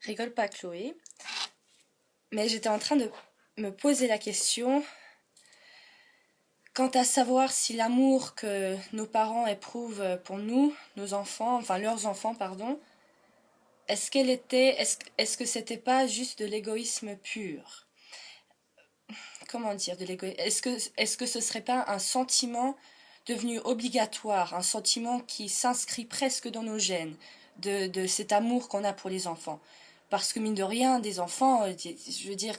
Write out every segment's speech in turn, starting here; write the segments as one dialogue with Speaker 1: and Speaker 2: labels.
Speaker 1: Rigole pas, Chloé. Mais j'étais en train de me poser la question quant à savoir si l'amour que nos parents éprouvent pour nous, nos enfants, enfin leurs enfants, pardon, est-ce que c'était pas juste de l'égoïsme pur? Comment dire, de l'égoïsme? Est-ce que ce serait pas un sentiment devenu obligatoire, un sentiment qui s'inscrit presque dans nos gènes, de cet amour qu'on a pour les enfants? Parce que mine de rien, des enfants, je veux dire,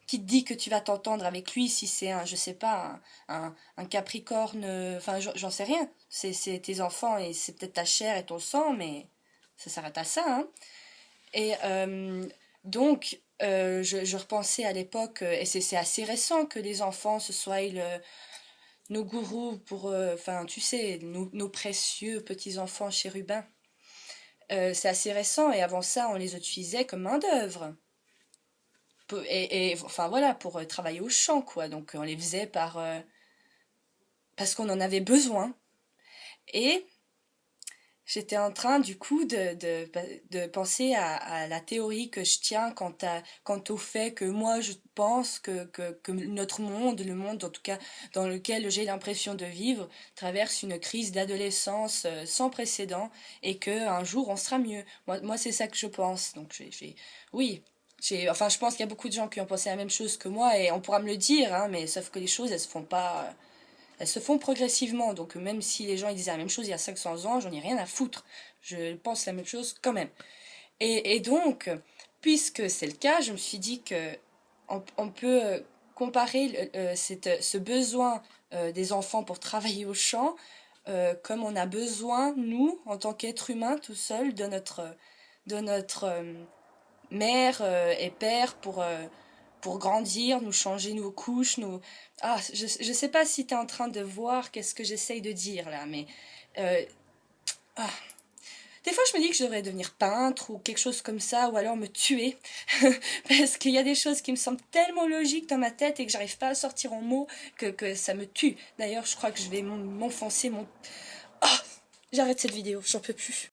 Speaker 1: qui te dit que tu vas t'entendre avec lui si c'est un, je sais pas, un Capricorne, enfin j'en sais rien. C'est tes enfants et c'est peut-être ta chair et ton sang, mais ça s'arrête à ça, hein. Et je repensais à l'époque, et c'est assez récent que les enfants, ce soient nos gourous pour, enfin tu sais, nos précieux petits-enfants chérubins. C'est assez récent et avant ça, on les utilisait comme main-d'œuvre. Enfin voilà, pour travailler au champ, quoi. Donc on les faisait parce qu'on en avait besoin. Et j'étais en train du coup de penser à la théorie que je tiens quant au fait que moi je pense que notre monde, le monde en tout cas dans lequel j'ai l'impression de vivre, traverse une crise d'adolescence sans précédent et que un jour on sera mieux. Moi c'est ça que je pense. Donc oui, enfin je pense qu'il y a beaucoup de gens qui ont pensé la même chose que moi et on pourra me le dire, hein, mais sauf que les choses elles se font pas. Elles se font progressivement, donc même si les gens ils disaient la même chose il y a 500 ans, j'en ai rien à foutre. Je pense la même chose quand même. Et donc, puisque c'est le cas, je me suis dit que on peut comparer ce besoin des enfants pour travailler au champ, comme on a besoin, nous, en tant qu'êtres humains, tout seuls, de notre mère et père pour grandir, nous changer nos couches, nous... Ah, je sais pas si tu es en train de voir qu'est-ce que j'essaye de dire là, mais... euh, ah. Des fois, je me dis que je devrais devenir peintre ou quelque chose comme ça, ou alors me tuer. Parce qu'il y a des choses qui me semblent tellement logiques dans ma tête et que j'arrive pas à sortir en mots que ça me tue. D'ailleurs, je crois que je vais m'enfoncer mon... Ah, j'arrête cette vidéo, j'en peux plus.